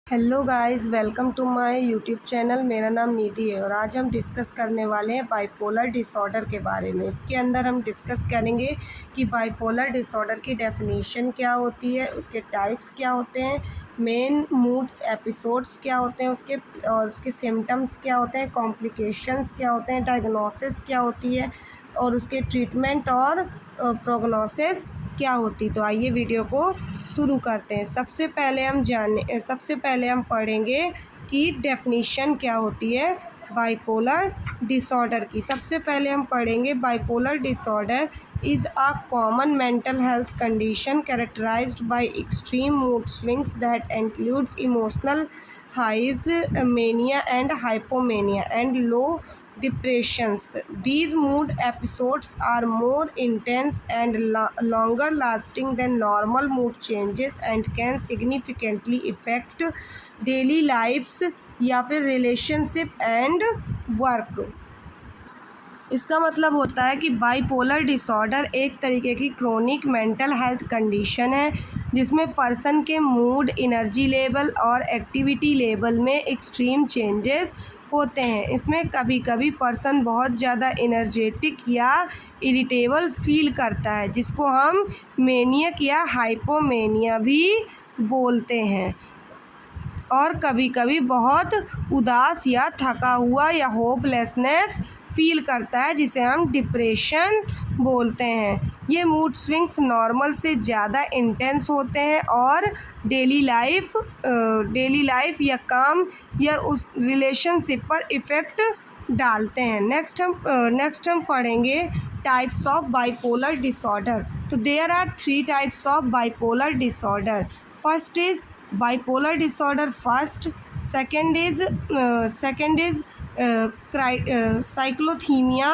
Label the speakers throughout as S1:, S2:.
S1: Hello guys, welcome to my YouTube channel. मेरा नाम निधि है और आज हम डिस्कस करने वाले हैं बाइपोलर डिसऑर्डर के बारे में। इसके अंदर हम डिस्कस करेंगे कि बाइपोलर डिसऑर्डर की डेफिनेशन क्या होती है, उसके टाइप्स क्या होते हैं, मेन मूड्स एपिसोड्स क्या होते हैं उसके, और उसके सिम्टम्स क्या होते हैं, कॉम्प्लिकेशंस क्या होते हैं, डायग्नोसिस क्या होती है और उसके ट्रीटमेंट और प्रोग्नोसिस क्या होती। तो आइए वीडियो को शुरू करते हैं। सबसे पहले हम पढ़ेंगे कि डेफिनेशन क्या होती है बाइपोलर डिसऑर्डर की। सबसे पहले हम पढ़ेंगे bipolar disorder is a common mental health condition characterized by extreme mood swings that include emotional highs, mania and hypomania and low depressions. These mood episodes are more intense and longer lasting than normal mood changes and can significantly affect daily lives या फिर relationship and work. इसका मतलब होता है कि bipolar disorder एक तरीके की क्रोनिक मेंटल हेल्थ कंडीशन है जिसमें पर्सन के मूड, एनर्जी लेवल और एक्टिविटी लेवल में एक्सट्रीम चेंजेस होते हैं। इसमें कभी कभी पर्सन बहुत ज़्यादा एनर्जेटिक या इरिटेबल फील करता है, जिसको हम मेनियक या हाइपोमेनिया भी बोलते हैं, और कभी कभी बहुत उदास या थका हुआ या होपलेसनेस फील करता है, जिसे हम डिप्रेशन बोलते हैं। ये मूड स्विंग्स नॉर्मल से ज़्यादा इंटेंस होते हैं और डेली लाइफ या काम या उस रिलेशनशिप पर इफ़ेक्ट डालते हैं। नेक्स्ट हम पढ़ेंगे टाइप्स ऑफ बाइपोलर डिसऑर्डर। तो there are 3 types of bipolar disorder. First is bipolar disorder first, second is cyclothymia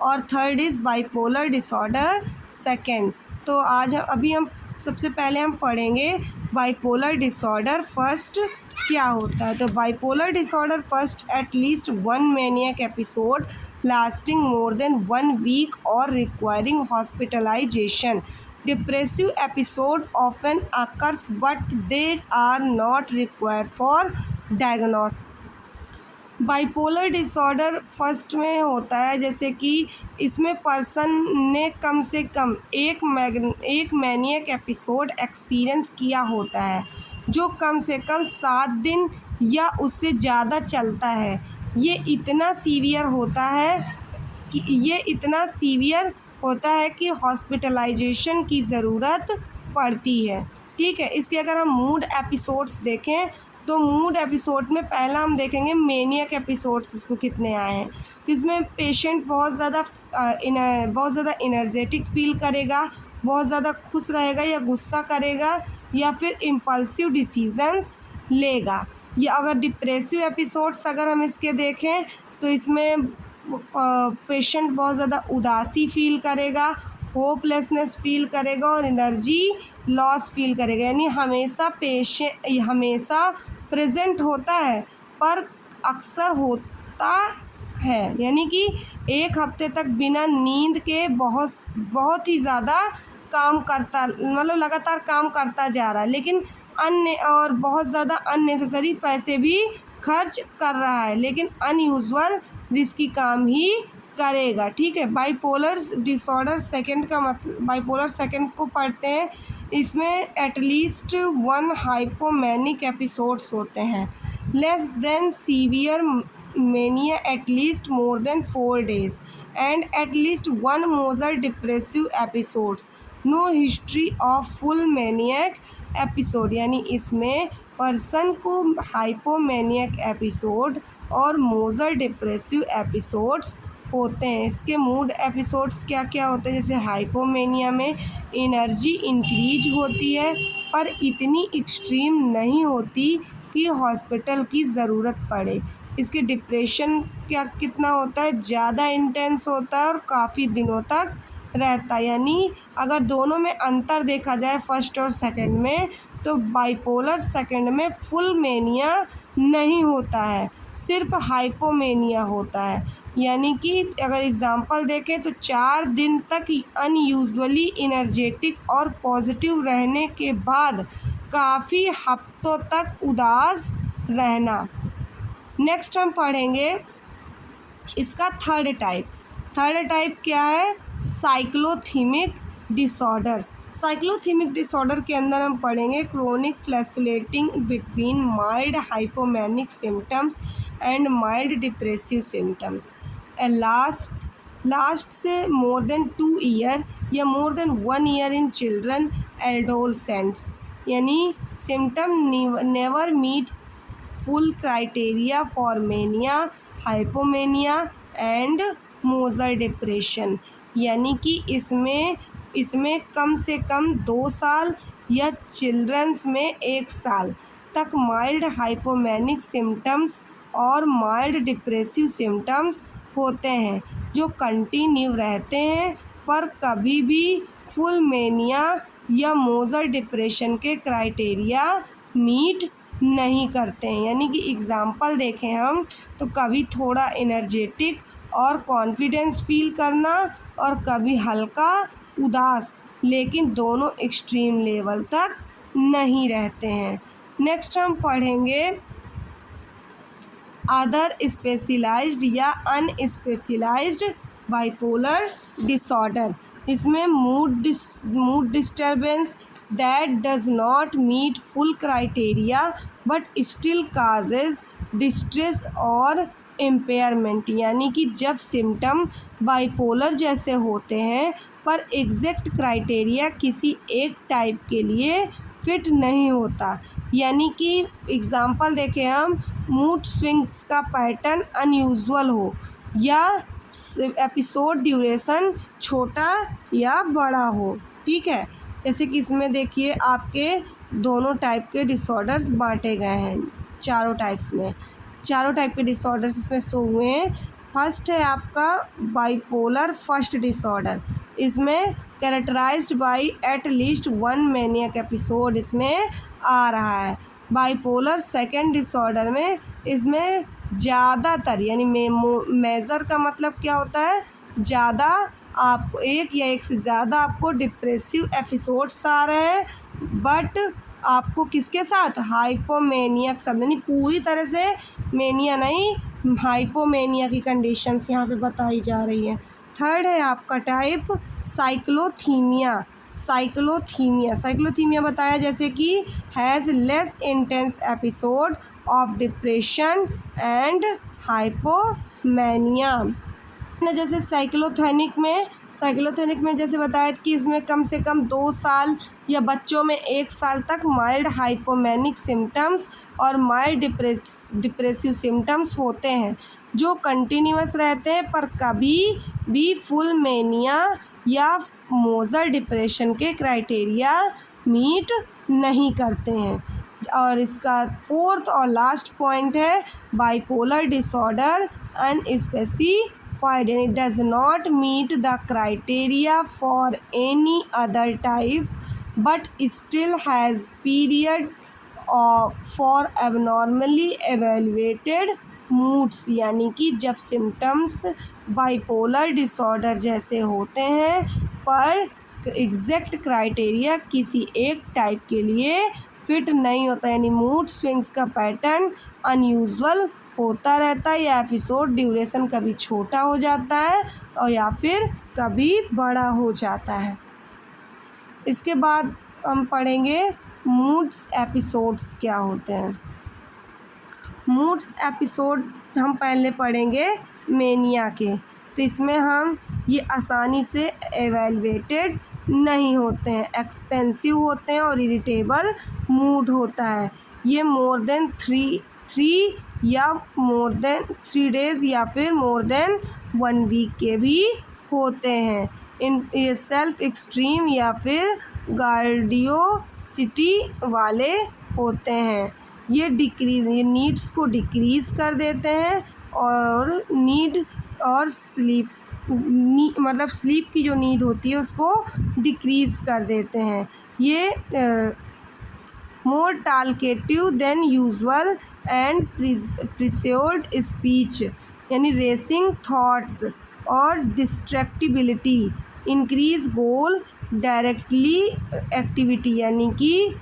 S1: और third is bipolar disorder second. तो अभी हम सबसे पहले हम पढ़ेंगे बाइपोलर डिसऑर्डर फर्स्ट क्या होता है। तो bipolar disorder first at least one maniac episode lasting more than 1 week और requiring hospitalization. Depressive episode often occurs but they are not required for diagnosis. Bipolar disorder first में होता है जैसे कि इसमें पर्सन ने कम से कम एक मैनियक एपिसोड एक्सपीरियंस किया होता है जो कम से कम 7 दिन या उससे ज़्यादा चलता है। ये इतना सीवियर होता है कि हॉस्पिटलाइजेशन की ज़रूरत पड़ती है। ठीक है, इसके अगर हम मूड एपिसोड्स देखें तो मूड एपिसोड में पहला हम देखेंगे मेनियक एपिसोड्स इसको कितने आए हैं। तो इसमें पेशेंट बहुत ज़्यादा एनर्जेटिक फील करेगा, बहुत ज़्यादा खुश रहेगा या गुस्सा करेगा या फिर इम्पल्सिव डिसीजंस लेगा। या अगर डिप्रेसिव एपिसोड्स अगर हम इसके देखें तो इसमें पेशेंट बहुत ज़्यादा उदासी फील करेगा, होपलेसनेस फील करेगा और एनर्जी लॉस फील करेगा। यानी हमेशा प्रेजेंट होता है पर अक्सर होता है, यानी कि एक हफ्ते तक बिना नींद के बहुत ही ज़्यादा काम करता, मतलब लगातार काम करता जा रहा है, लेकिन और बहुत ज़्यादा अननेसेसरी पैसे भी खर्च कर रहा है, लेकिन अनयूजुअल रिस्की काम ही करेगा। ठीक है, बाइपोलर डिसऑर्डर सेकंड का मतलब, बाइपोलर सेकंड को पढ़ते हैं। इसमें एटलीस्ट 1 हाइपोमैनिक एपिसोड्स होते हैं, less than severe mania at least more than 4 days and at least 1 major depressive episodes, no history of full manic episode. यानी इसमें पर्सन को हाइपोमैनियक एपिसोड और मोजर डिप्रेसिव एपिसोड्स होते हैं। इसके मूड एपिसोड्स क्या क्या होते हैं, जैसे हाइपोमेनिया में एनर्जी इंक्रीज होती है पर इतनी एक्सट्रीम नहीं होती कि हॉस्पिटल की ज़रूरत पड़े। इसके डिप्रेशन कितना होता है, ज़्यादा इंटेंस होता है और काफ़ी दिनों तक रहता है। यानी अगर दोनों में अंतर देखा जाए फर्स्ट और सेकंड में, तो बाइपोलर सेकंड में फुल मेनिया नहीं होता है, सिर्फ हाइपोमेनिया होता है। यानी कि अगर एग्ज़ाम्पल देखें तो 4 दिन तक अनयूजुअली एनर्जेटिक और पॉजिटिव रहने के बाद काफ़ी हफ्तों तक उदास रहना। नेक्स्ट हम पढ़ेंगे इसका थर्ड टाइप क्या है? साइक्लोथीमिक डिसऑर्डर। साइक्लोथीमिक डिसऑर्डर के अंदर हम पढ़ेंगे chronic fluctuating between mild hypomanic symptoms and mild depressive symptoms and last से मोर देन 2 ईयर या more than 1 year in children adolescents, यानी symptom never meet full criteria for mania, hypomania and major depression, यानी कि इसमें कम से कम 2 साल या children's में 1 साल तक माइल्ड हाइपोमेनिक सिम्टम्स और माइल्ड डिप्रेसिव सिम्टम्स होते हैं जो कंटिन्यू रहते हैं पर कभी भी फुल मेनिया या मोजर डिप्रेशन के क्राइटेरिया मीट नहीं करते हैं। यानी कि एग्ज़ाम्पल देखें हम तो कभी थोड़ा एनर्जेटिक और कॉन्फिडेंस फील करना और कभी हल्का उदास, लेकिन दोनों एक्सट्रीम लेवल तक नहीं रहते हैं। नेक्स्ट हम पढ़ेंगे अदर स्पेशलाइज्ड या अनस्पेशलाइज्ड बाइपोलर डिसऑर्डर। इसमें mood disturbance that does not meet full criteria but still causes distress और impairment, यानी कि जब सिम्टम बाइपोलर जैसे होते हैं पर एग्जैक्ट क्राइटेरिया किसी एक टाइप के लिए फिट नहीं होता। यानी कि एग्ज़ाम्पल देखें हम, मूड स्विंग्स का पैटर्न अनयूजुअल हो या एपिसोड ड्यूरेशन छोटा या बड़ा हो। ठीक है, जैसे कि इसमें देखिए आपके दोनों टाइप के डिसऑर्डर्स बांटे गए हैं चारों टाइप के डिसऑर्डर्स इसमें शो हुए हैं। फर्स्ट है आपका बाइपोलर फर्स्ट डिसऑर्डर। इसमें characterized by at least 1 manic episode इसमें आ रहा है। बाइपोलर सेकंड डिसऑर्डर में इसमें ज़्यादातर, यानी मेजर का मतलब क्या होता है? ज़्यादा आपको एक या एक से ज़्यादा आपको डिप्रेसिव एपिसोड्स आ रहे हैं, बट आपको किसके साथ? हाइपोमेनिया साथ, यानी पूरी तरह से मेनिया नहीं, हाइपोमेनिया की कंडीशंस यहाँ पे बताई जा रही हैं। थर्ड है आपका टाइप साइक्लोथीमिया बताया जैसे कि has less intense episode of depression and hypomania. जैसे साइक्लोथेनिक में जैसे बताया कि इसमें कम से कम 2 साल या बच्चों में 1 साल तक माइल्ड हाइपोमेनिक सिम्टम्स और माइल्ड डिप्रेसिव सिम्टम्स होते हैं जो कंटिन्यूअस रहते हैं पर कभी भी फुल मेनिया या मोजर डिप्रेशन के क्राइटेरिया मीट नहीं करते हैं। और इसका फोर्थ और लास्ट पॉइंट है bipolar disorder unspecified, and it does not meet the criteria for any other type but still has period for abnormally evaluated moods, यानी कि जब सिम्टम्स बाइपोलर डिसऑर्डर जैसे होते हैं पर एग्जैक्ट क्राइटेरिया किसी एक टाइप के लिए फिट नहीं होता, यानी मूड स्विंग्स का पैटर्न अनयूजुअल होता रहता है या एपिसोड ड्यूरेशन कभी छोटा हो जाता है और या फिर कभी बड़ा हो जाता है। इसके बाद हम पढ़ेंगे मूड्स एपिसोड्स क्या होते हैं। मूड्स एपिसोड हम पहले पढ़ेंगे मेनिया के, तो इसमें हम ये आसानी से एवेलुएटेड नहीं होते हैं, एक्सपेंसिव होते हैं और इरिटेबल मूड होता है। ये मोर देन 3 या मोर देन 3 डेज़ या फिर मोर देन 1 वीक के भी होते हैं। ये सेल्फ एक्सट्रीम या फिर गार्डियोसिटी वाले होते हैं। ये नीड्स को डिक्रीज़ कर देते हैं और नीड और मतलब स्लीप की जो नीड होती है उसको डिक्रीज़ कर देते हैं। ये मोर टालकेटिव देन यूजुअल एंड प्रिस्योर्ड स्पीच, यानी रेसिंग थॉट्स और डिस्ट्रैक्टिबिलिटी, इंक्रीज गोल डायरेक्टली एक्टिविटी, यानी कि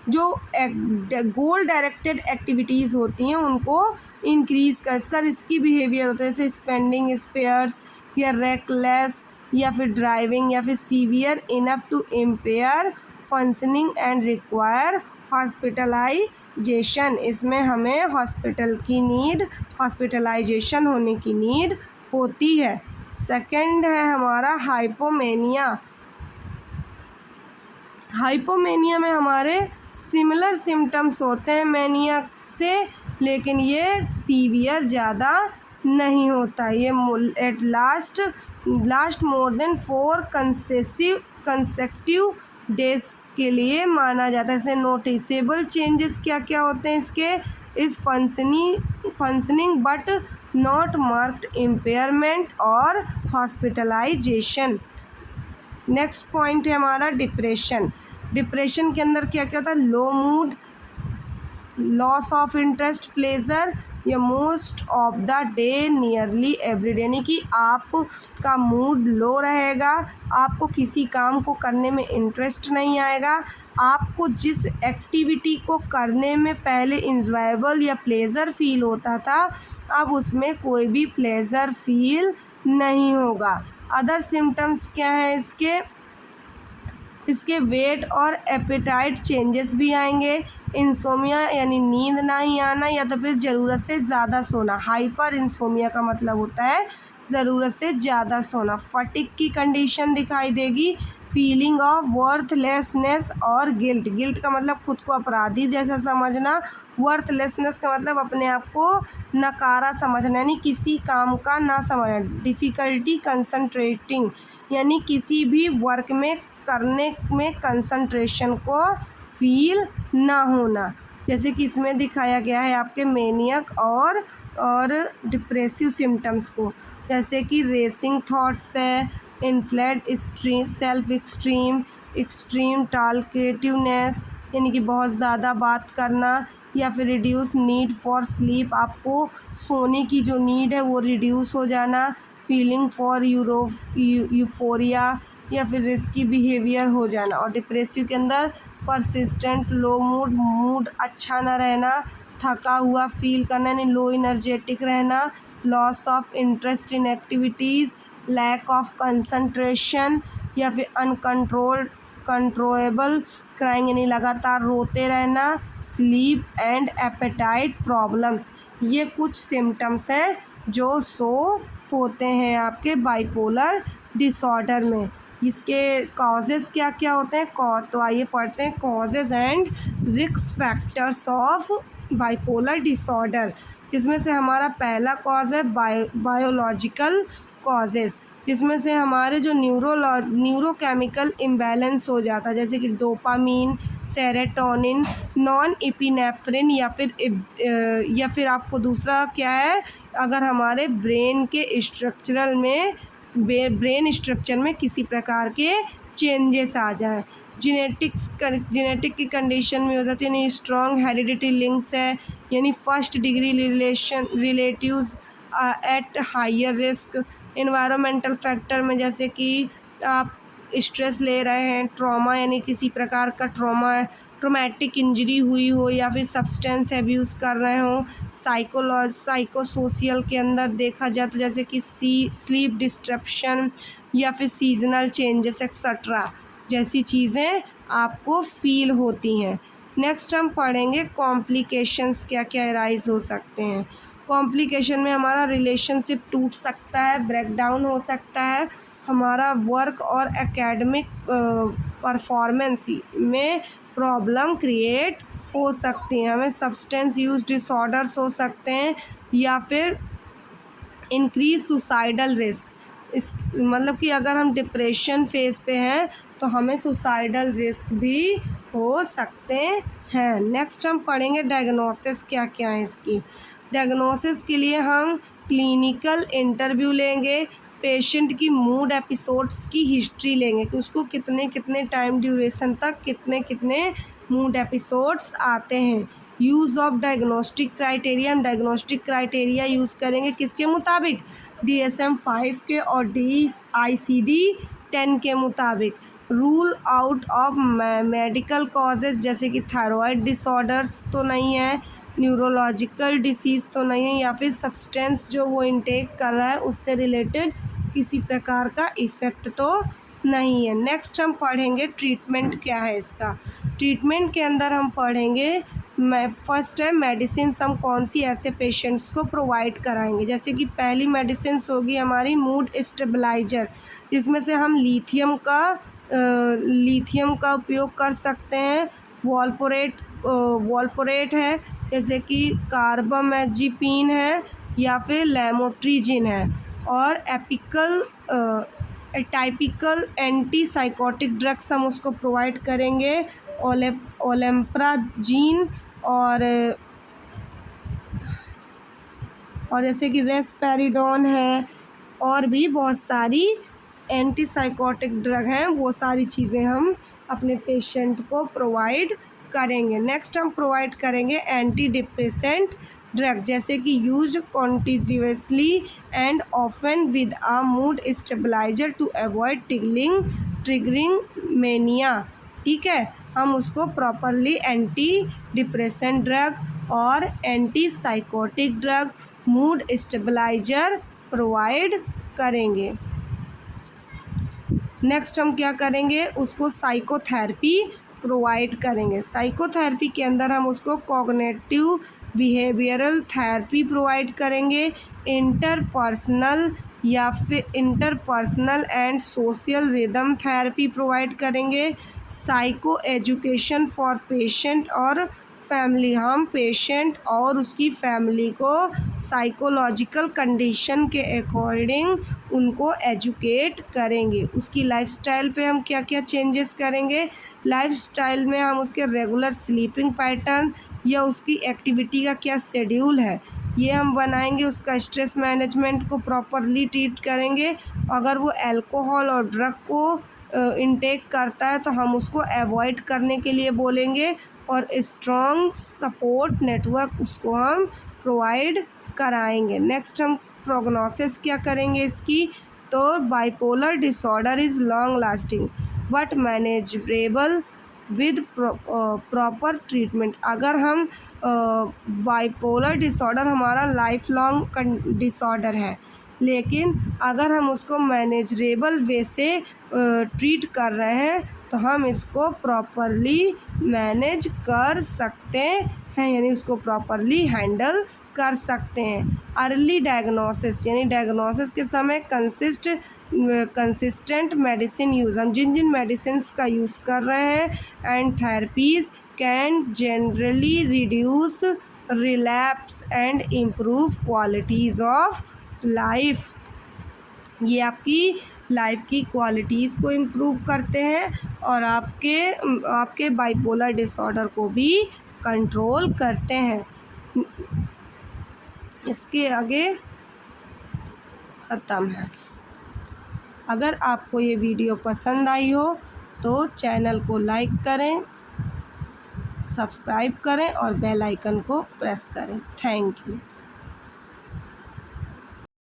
S1: जो गोल डायरेक्टेड एक्टिविटीज़ होती हैं उनको इंक्रीज़ कर, इसका रिस्की बिहेवियर होता है, जैसे स्पेंडिंग स्पेयर्स या रेकलेस या फिर ड्राइविंग या फिर severe enough to impair functioning and require hospitalization. इसमें हमें हॉस्पिटल की नीड, हॉस्पिटलाइजेशन होने की नीड होती है। सेकंड है हमारा हाइपोमेनिया। हाइपोमेनिया में हमारे सिमिलर सिम्टम्स होते हैं मैनिया से, लेकिन ये सीवियर ज़्यादा नहीं होता। ये at last more than 4 consecutive days के लिए माना जाता है। ऐसे नोटिसेबल चेंजेस क्या क्या होते हैं इसके, इस functioning but not marked impairment और हॉस्पिटलाइजेशन। नेक्स्ट पॉइंट है हमारा डिप्रेशन। डिप्रेशन के अंदर क्या क्या होता है, low mood, loss of interest, pleasure, या most of the day, nearly every day, यानी कि आपका मूड लो रहेगा, आपको किसी काम को करने में इंटरेस्ट नहीं आएगा, आपको जिस एक्टिविटी को करने में पहले इंजॉयबल या प्लेज़र फील होता था अब उसमें कोई भी प्लेज़र फील नहीं होगा। अदर सिम्टम्स क्या है इसके वेट और एपेटाइट चेंजेस भी आएंगे। इंसोमिया यानी नींद नहीं आना या तो फिर ज़रूरत से ज़्यादा सोना। हाइपर इंसोमिया का मतलब होता है ज़रूरत से ज़्यादा सोना। फटिग की कंडीशन दिखाई देगी। फीलिंग ऑफ वर्थलेसनेस और गिल्ट। गिल्ट का मतलब खुद को अपराधी जैसा समझना। वर्थलेसनेस का मतलब अपने आप को नकारा समझना, यानी किसी काम का ना समझना। डिफ़िकल्टी कंसंट्रेटिंग, यानी किसी भी वर्क में करने में कंसंट्रेशन को फील ना होना, जैसे कि इसमें दिखाया गया है आपके मेनियक और डिप्रेसिव सिम्टम्स को, जैसे कि रेसिंग थॉट्स है, इन्फ्लेड सेल्फ एक्सट्रीम टालकेटिवनेस, यानी कि बहुत ज़्यादा बात करना, या फिर रिड्यूस नीड फॉर स्लीप, आपको सोने की जो नीड है वो रिड्यूस हो जाना। फीलिंग फॉर यूफोरिया, या फिर रिस्की बिहेवियर हो जाना। और डिप्रेसिव के अंदर परसिस्टेंट लो मूड अच्छा ना रहना, थका हुआ फील करना यानी लो एनर्जेटिक रहना, loss of interest in activities, lack of concentration, या फिर कंट्रोलेबल क्राइंग यानी लगातार रोते रहना, स्लीप एंड एपेटाइट प्रॉब्लम्स। ये कुछ सिम्टम्स हैं जो शो होते हैं आपके बाइपोलर डिसऑर्डर में। इसके कॉजेज़ क्या क्या होते हैं, तो आइए पढ़ते हैं causes and risk factors of bipolar disorder. इसमें से हमारा पहला कॉज है बायोलॉजिकल कॉजेज़, जिसमें से हमारे जो न्यूरोकेमिकल इम्बैलेंस हो जाता है, जैसे कि डोपामीन, सेरोटोनिन, नॉन एपिनेफ्रिन, या फिर आपको दूसरा क्या है, अगर हमारे ब्रेन स्ट्रक्चर में किसी प्रकार के चेंजेस आ जाएं। जेनेटिक की कंडीशन में हो जाती है, यानी स्ट्रॉन्ग हेरिडिटी लिंक्स है, यानी first degree relatives at higher risk. Environmental factor में जैसे कि आप स्ट्रेस ले रहे हैं, ट्रॉमा यानी किसी प्रकार का ट्रोमैटिक इंजरी हुई हो, या फिर सब्सटेंस एब्यूज़ कर रहे हो। साइकोसोशियल के अंदर देखा जाए तो जैसे कि स्लीप डिस्ट्रप्शन, या फिर सीजनल चेंजेस एक्सेट्रा जैसी चीज़ें आपको फील होती हैं। नेक्स्ट हम पढ़ेंगे कॉम्प्लिकेशंस क्या क्या अराइज हो सकते हैं। कॉम्प्लिकेशन में हमारा रिलेशनशिप टूट सकता है, ब्रेकडाउन हो सकता है, हमारा वर्क और एकेडमिक परफॉर्मेंस में प्रॉब्लम क्रिएट हो सकती हैं, हमें सब्सटेंस यूज़ डिसऑर्डर्स हो सकते हैं, या फिर इंक्रीज सुसाइडल रिस्क। इस मतलब कि अगर हम डिप्रेशन फेज़ पे हैं तो हमें सुसाइडल रिस्क भी हो सकते हैं। नेक्स्ट हम पढ़ेंगे डायग्नोसिस क्या क्या है इसकी। डायग्नोसिस के लिए हम क्लिनिकल इंटरव्यू लेंगे, पेशेंट की मूड एपिसोड्स की हिस्ट्री लेंगे कि उसको कितने कितने टाइम ड्यूरेशन तक कितने मूड एपिसोड्स आते हैं। यूज़ ऑफ डायग्नोस्टिक क्राइटेरिया, हम डायग्नोस्टिक क्राइटेरिया यूज़ करेंगे किसके मुताबिक, DSM-5 के और DICD-10 के मुताबिक। Rule out of medical causes, जैसे कि थायराइड डिसऑर्डर्स तो नहीं है, न्यूरोलॉजिकल डिसीज़ तो नहीं है, या फिर सब्सटेंस जो वो इंटेक कर रहा है उससे रिलेटेड किसी प्रकार का इफ़ेक्ट तो नहीं है। नेक्स्ट हम पढ़ेंगे ट्रीटमेंट क्या है इसका। ट्रीटमेंट के अंदर हम पढ़ेंगे फर्स्ट है मेडिसिन, हम कौन सी ऐसे पेशेंट्स को प्रोवाइड कराएंगे। जैसे कि पहली मेडिसिन होगी हमारी मूड स्टेबलाइजर, जिसमें से हम लिथियम का उपयोग कर सकते हैं। वॉल्पोरेट है, जैसे कि कार्बामेज़ेपिन है या फिर लैमोट्रिजिन है। और टाइपिकल एंटीसाइकोटिक ड्रग्स हम उसको प्रोवाइड करेंगे, ओलेप्राजीन और जैसे कि रेस्पेरिडोन है, और भी बहुत सारी एंटीसाइकोटिक ड्रग हैं, वो सारी चीज़ें हम अपने पेशेंट को प्रोवाइड करेंगे। नेक्स्ट हम प्रोवाइड करेंगे एंटी डिप्रेसेंट ड्रग, जैसे कि used continuously and often with a mood stabilizer to avoid triggering mania. ठीक है, हम उसको प्रॉपरली एंटी डिप्रेसेंट ड्रग और anti psychotic drug, mood stabilizer provide करेंगे। नेक्स्ट हम क्या करेंगे, उसको साइकोथेरेपी प्रोवाइड करेंगे। साइकोथेरेपी के अंदर हम उसको कॉग्निटिव बिहेवियरल थेरेपी प्रोवाइड करेंगे, interpersonal and social rhythm therapy provide करेंगे, साइको एजुकेशन फॉर पेशेंट और फैमिली, हम पेशेंट और उसकी फैमिली को साइकोलॉजिकल कंडीशन के अकॉर्डिंग उनको एजुकेट करेंगे। उसकी लाइफस्टाइल पे हम क्या क्या चेंजेस करेंगे, लाइफस्टाइल में हम उसके रेगुलर स्लीपिंग पैटर्न या उसकी एक्टिविटी का क्या शेड्यूल है ये हम बनाएंगे। उसका स्ट्रेस मैनेजमेंट को प्रॉपरली ट्रीट करेंगे। अगर वो अल्कोहल और ड्रग को इनटेक करता है तो हम उसको अवॉइड करने के लिए बोलेंगे, और स्ट्रॉन्ग सपोर्ट नेटवर्क उसको हम प्रोवाइड कराएंगे। नेक्स्ट हम प्रोग्नोसिस क्या करेंगे इसकी, तो bipolar disorder is long lasting but manageable with proper treatment. अगर हम बाइपोलर डिसऑर्डर हमारा लाइफ लॉन्ग डिसऑर्डर है, लेकिन अगर हम उसको मैनेजेबल वे से ट्रीट कर रहे हैं तो हम इसको प्रॉपरली मैनेज कर सकते हैं, यानी उसको प्रॉपरली हैंडल कर सकते हैं। अर्ली डायग्नोसिस, यानी डायग्नोसिस के समय कंसिस्टेंट मेडिसिन यूज़, हम जिन मेडिसिन का यूज़ कर रहे हैं, and therapies can generally reduce relapse and improve qualities of life. ये आपकी लाइफ की क्वालिटीज़ को इम्प्रूव करते हैं और आपके बाइपोलर डिसऑर्डर को भी कंट्रोल करते हैं। इसके आगे ख़त्म है। अगर आपको ये वीडियो पसंद आई हो तो चैनल को लाइक करें, सब्सक्राइब करें और बेल आइकन को प्रेस करें। Thank you.